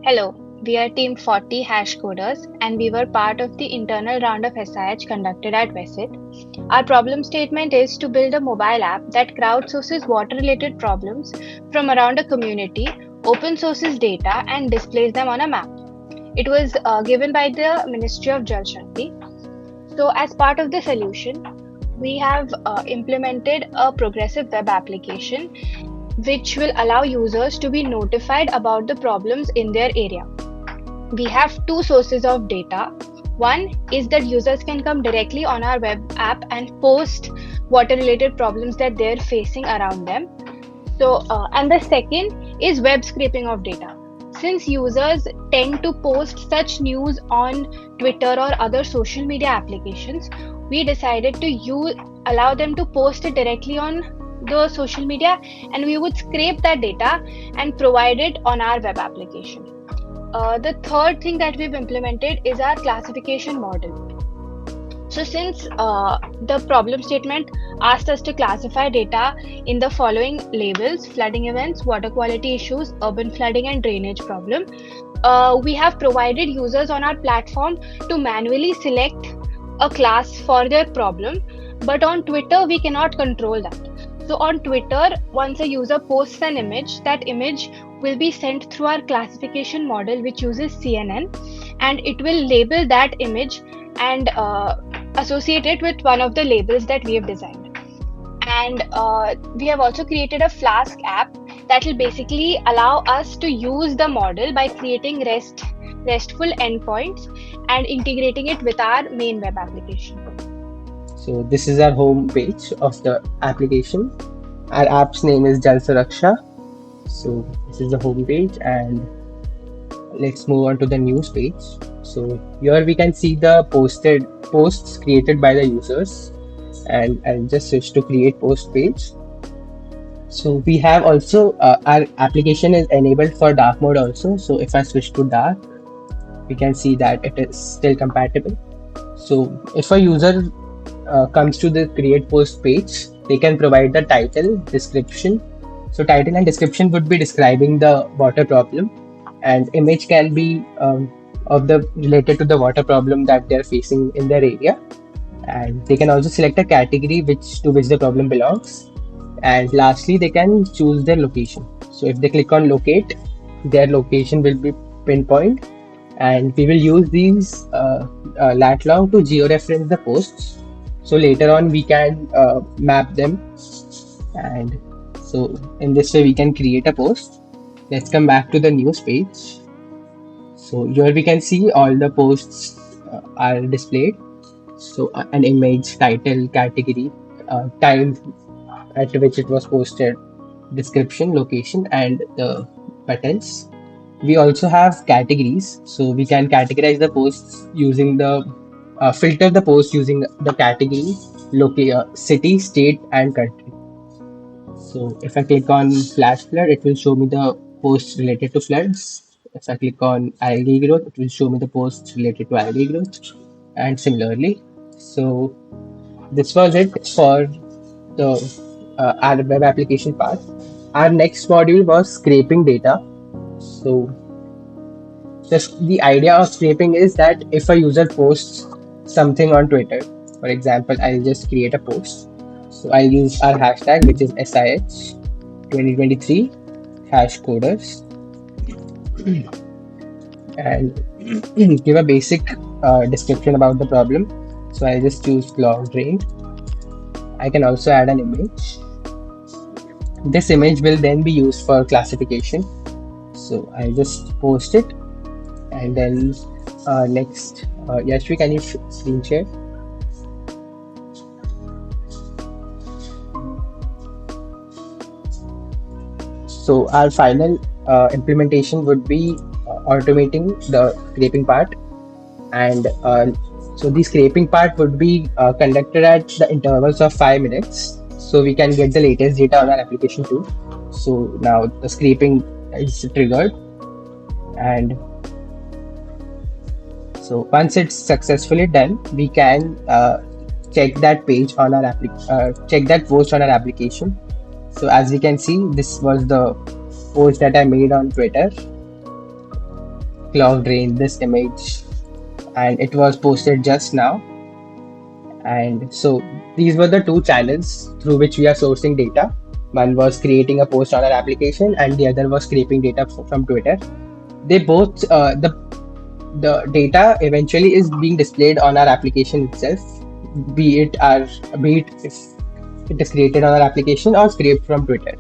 Hello, we are Team 40 HashCoders and we were part of the internal round of SIH conducted at VESIT. Our problem statement is to build a mobile app that crowdsources water related problems from around a community, open sources data, and displays them on a map. It was given by the Ministry of Jal Shakti. So, as part of the solution, we have implemented a progressive web application which will allow users to be notified about the problems in their area. We have two sources of data. One is that users can come directly on our web app and post water related problems that they're facing around them. And the second is web scraping of data. Since users tend to post such news on Twitter or other social media applications, we decided to allow them to post it directly on the social media, and we would scrape that data and provide it on our web application. The third thing that we've implemented is our classification model. So, since the problem statement asked us to classify data in the following labels: flooding events, water quality issues, urban flooding, and drainage problem, we have provided users on our platform to manually select a class for their problem. But on Twitter, we cannot control that. So, on Twitter, once a user posts an image, that image will be sent through our classification model, which uses CNN, and it will label that image and associate it with one of the labels that we have designed. And we have also created a Flask app that will basically allow us to use the model by creating RESTful endpoints and integrating it with our main web application. So this is our home page of the application. Our app's name is Suraksha. So this is the home page, and let's move on to the news page. So here we can see the posts created by the users, and I'll just switch to create post page. So we have also our application is enabled for dark mode also. So if I switch to dark, we can see that it is still compatible. So if a user comes to the create post page, they can provide the title, description. So title and description would be describing the water problem, and image can be of the related to the water problem that they're facing in their area. And they can also select a category to which the problem belongs. And lastly, they can choose their location. So if they click on locate, their location will be pinpoint, and we will use these lat long to georeference the posts. So later on we can map them, and so in this way we can create a post. Let's come back to the news page. So here we can see all the posts are displayed. So an image, title, category, time at which it was posted, description, location, and the buttons. We also have categories, so we can categorize the posts using the filter the post using the category, city, state, and country. So if I click on flash flood, it will show me the posts related to floods. If I click on algae growth, it will show me the posts related to algae growth, and similarly. So this was it for the our web application part. Our next module was scraping data. So just the idea of scraping is that if a user posts something on Twitter, for example, I'll just create a post. So I'll use our hashtag, which is SIH 2023 HashCoders, and give a basic description about the problem. So I'll just choose clogged drain. I can also add an image. This image will then be used for classification. So I'll just post it, and then next, Yashvi, can you screen share? So our final implementation would be automating the scraping part, and so the scraping part would be conducted at the intervals of 5 minutes, so we can get the latest data on our application too. So now the scraping is triggered, and so once it's successfully done, we can check that page on our check that post on our application. So as we can see, this was the post that I made on Twitter. cloud drain this image, and it was posted just now. And so these were the two channels through which we are sourcing data. One was creating a post on our application, and the other was scraping data from Twitter. They both the data eventually is being displayed on our application itself, be it if it is created on our application or scraped from Twitter.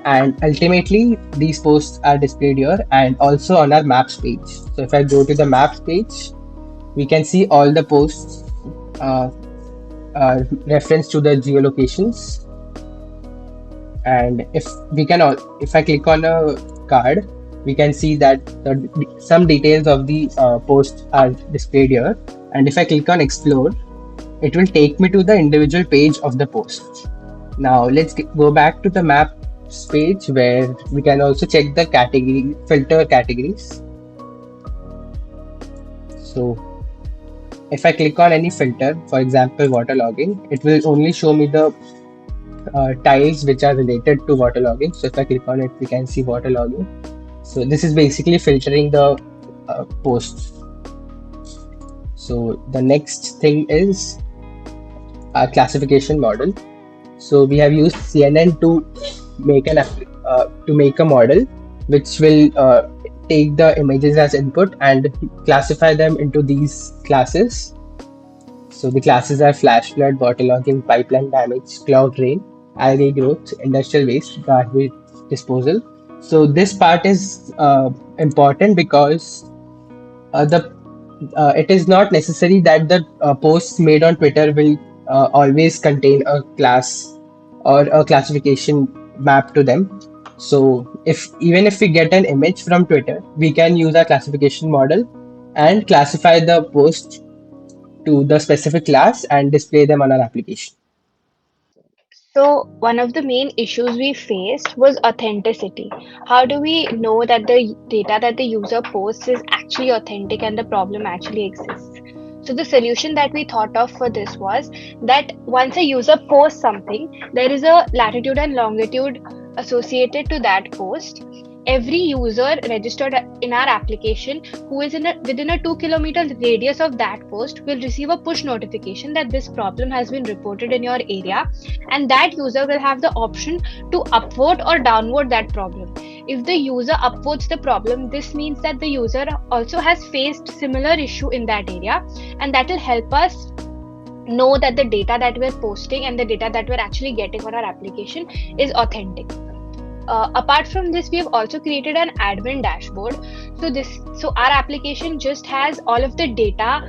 And ultimately, these posts are displayed here and also on our maps page. So if I go to the maps page, we can see all the posts uh, reference to the geolocations. And if I click on a card, we can see that some details of the post are displayed here. And if I click on explore, it will take me to the individual page of the post. Now let's go back to the maps page, where we can also check the filter categories. So if I click on any filter, for example waterlogging, it will only show me the tiles which are related to waterlogging. So if I click on it, we can see waterlogging. So this is basically filtering the posts. So the next thing is our classification model. So we have used CNN to make a model which will take the images as input and classify them into these classes. So the classes are flash flood, waterlogging, pipeline damage, cloud rain, algae growth, industrial waste, garbage disposal. So this part is important because the it is not necessary that the posts made on Twitter will always contain a class or a classification map to them. So if even if we get an image from Twitter, we can use our classification model and classify the post to the specific class and display them on our application. So, one of the main issues we faced was authenticity. How do we know that the data that the user posts is actually authentic and the problem actually exists? So, the solution that we thought of for this was that once a user posts something, there is a latitude and longitude associated to that post. Every user registered in our application who is within a 2 kilometer radius of that post will receive a push notification that this problem has been reported in your area, and that user will have the option to upvote or downvote that problem. If the user upvotes the problem, this means that the user also has faced similar issue in that area, and that will help us know that the data that we're posting and the data that we're actually getting on our application is authentic. Apart from this, we have also created an admin dashboard. So our application just has all of the data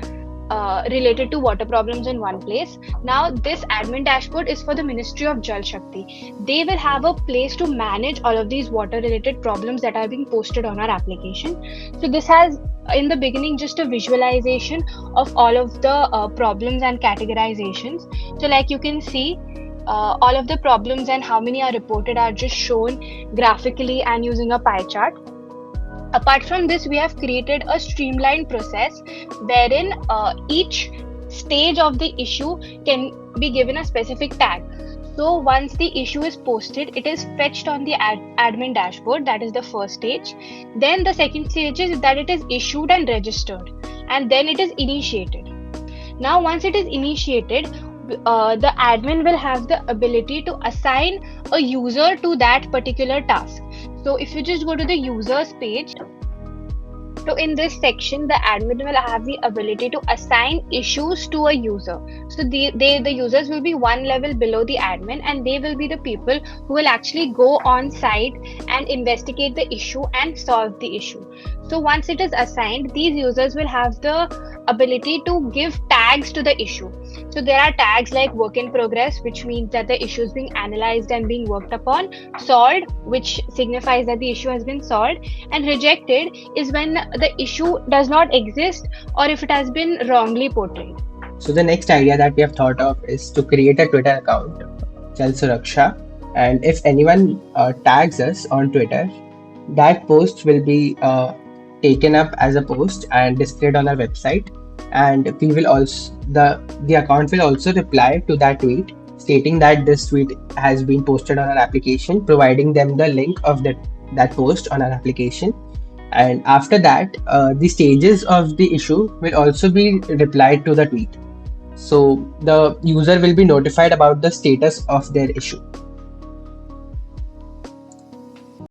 related to water problems in one place. Now, this admin dashboard is for the Ministry of Jal Shakti. They will have a place to manage all of these water related problems that are being posted on our application. So this has in the beginning just a visualization of all of the problems and categorizations. So like you can see, all of the problems and how many are reported are just shown graphically and using a pie chart. Apart from this, we have created a streamlined process wherein each stage of the issue can be given a specific tag. So once the issue is posted, it is fetched on the admin dashboard. That is the first stage. Then the second stage is that it is issued and registered, and then it is initiated. Now, once it is initiated, the admin will have the ability to assign a user to that particular task. So if you just go to the users page, so in this section, the admin will have the ability to assign issues to a user. So the users will be one level below the admin, and they will be the people who will actually go on site and investigate the issue and solve the issue. So once it is assigned, these users will have the ability to give tags to the issue. So there are tags like work in progress, which means that the issue is being analyzed and being worked upon, solved, which signifies that the issue has been solved, and rejected is when the issue does not exist or if it has been wrongly portrayed. So the next idea that we have thought of is to create a Twitter account, Jal Suraksha, and if anyone tags us on Twitter, that post will be taken up as a post and displayed on our website. And we will also the account will also reply to that tweet stating that this tweet has been posted on our application, providing them the link of that post on our application. And after that, the stages of the issue will also be replied to the tweet. So the user will be notified about the status of their issue.